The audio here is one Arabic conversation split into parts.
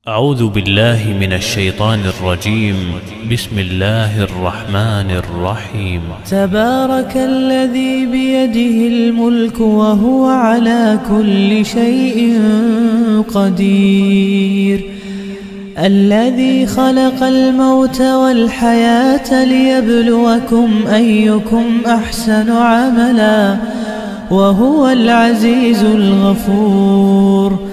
أعوذ بالله من الشيطان الرجيم. بسم الله الرحمن الرحيم. تبارك الذي بيده الملك وهو على كل شيء قدير، الذي خلق الموت والحياة ليبلوكم أيكم أحسن عملا، وهو العزيز الغفور،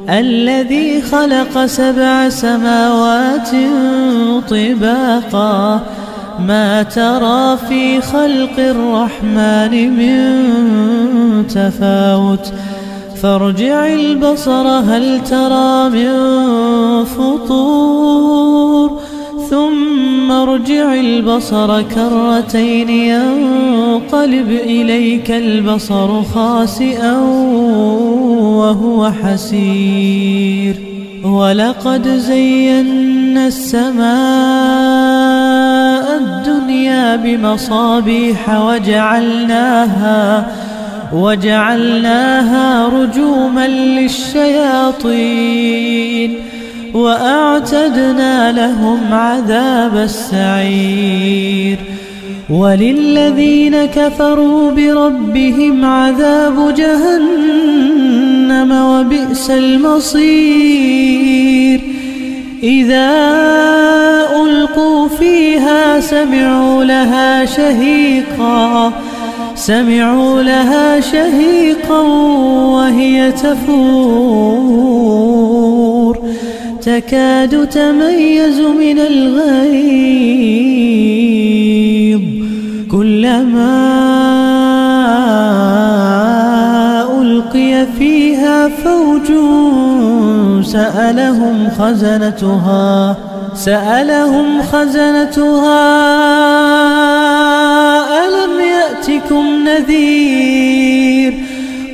الذي خلق 7 سماوات طباقا، ما ترى في خلق الرحمن من تفاوت، فارجع البصر هل ترى من فطور، ثم ارجع البصر كرتين ينقلب إليك البصر خاسئا وهو حسير. ولقد زينا السماء الدنيا بمصابيح وجعلناها رجوما للشياطين، وأعتدنا لهم عذاب السعير. وللذين كفروا بربهم عذاب جهنم وبئس المصير. إذا ألقوا فيها سمعوا لها شهيقا وهي تفور، تكاد تميز من الغيظ، كلما ألقي فيها فوج سألهم خزنتها ألم يأتكم نذير؟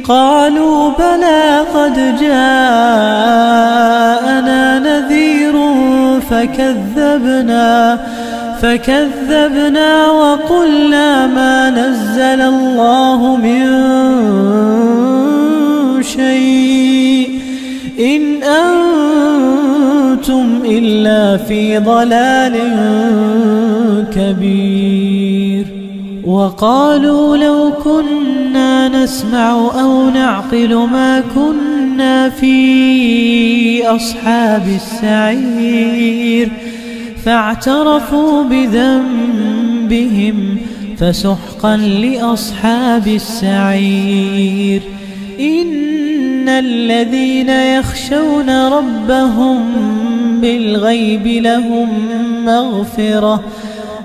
قالوا بلى قد جاءنا نذير فكذبنا وقلنا ما نزل الله من شيء إن أنتم إلا في ضلال كبير. وقالوا لو كنا نسمع أو نعقل ما كنا في أصحاب السعير، فاعترفوا بذنبهم فسحقا لأصحاب السعير. إن الذين يخشون ربهم بالغيب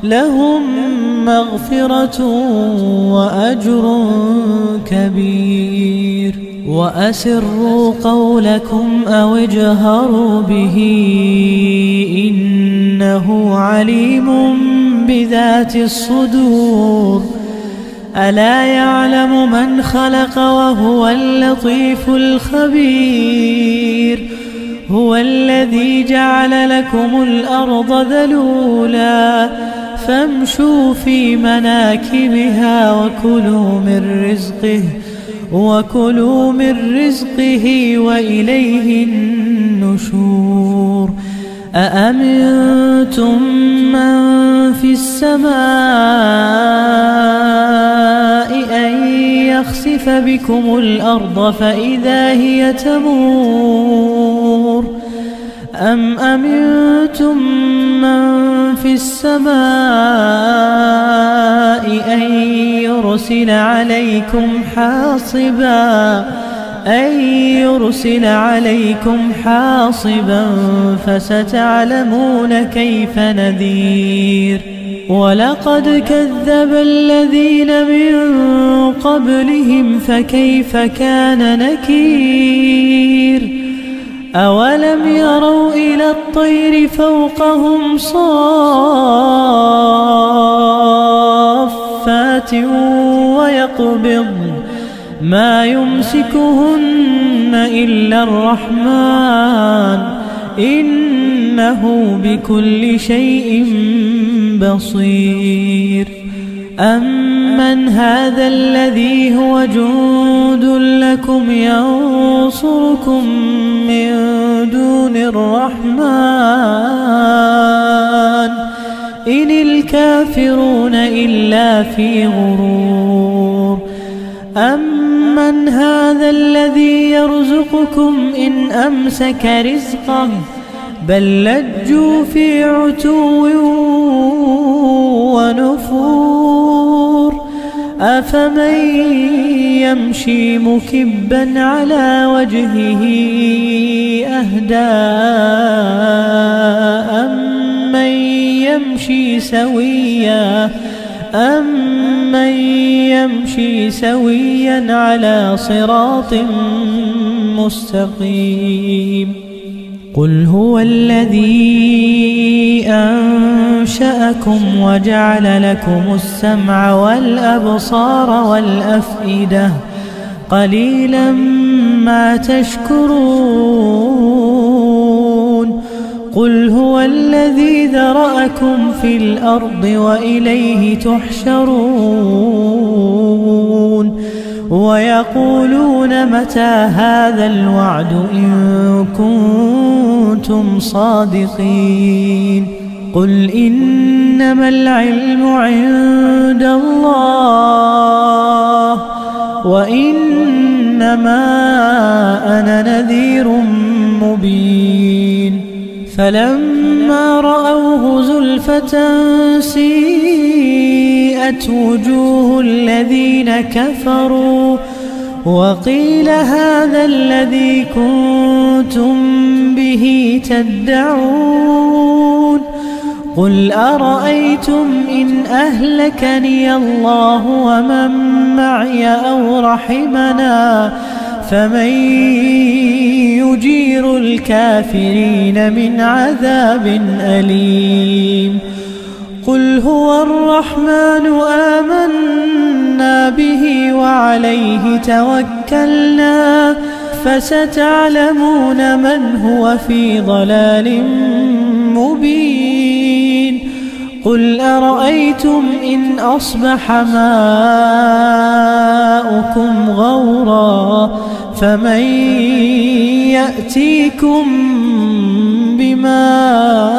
لهم مغفرة وأجر كبير. وأسروا قولكم أو اجهروا به إنه عليم بذات الصدور. ألا يعلم من خلق وهو اللطيف الخبير. هو الذي جعل لكم الأرض ذلولا فامشوا في مناكبها وكلوا من رزقه وإليه النشور. أأمنتم من في السماء أن يخسف بكم الأرض فإذا هي تمور، أم أمنتم من في السماء أن يرسل عليكم حاصبا فستعلمون كيف نذير. ولقد كذب الذين من قبلهم فكيف كان نكير. أولم يروا إلى الطير فوقهم صافات ويقبضن ما يمسكهن إلا الرحمن إنه بكل شيء بصير. أمن هذا الذي هو جند لكم ينصركم من دون الرحمن إن الكافرون إلا في غرور. أمن هذا الذي يرزقكم إن أمسك رزقه بل لجوا في عتو ونفور. أفمن يمشي مكبا على وجهه أهدى أمن يمشي سويا على صراط مستقيم. قل هو الذي أنشأكم وجعل لكم السمع والأبصار والأفئدة قليلا ما تشكرون. قل هو الذي ذرأكم في الأرض وإليه تحشرون. ويقولون متى هذا الوعد إن كنتم صادقين. قل إنما العلم عند الله وإنما أنا نذير مبين. فلما رأوه زلفة سيئت وجوه الذين كفروا وقيل هذا الذي كنتم به تدعون. قل أرأيتم إن أهلكني الله ومن معي أو رحمنا فمن يجير الكافرين من عذاب أليم. قل هو الرحمن آمنا به وعليه توكلنا فستعلمون من هو في ضلال مبين. قل أرأيتم إن أصبح ماؤكم غورا فمن يأتيكم بماء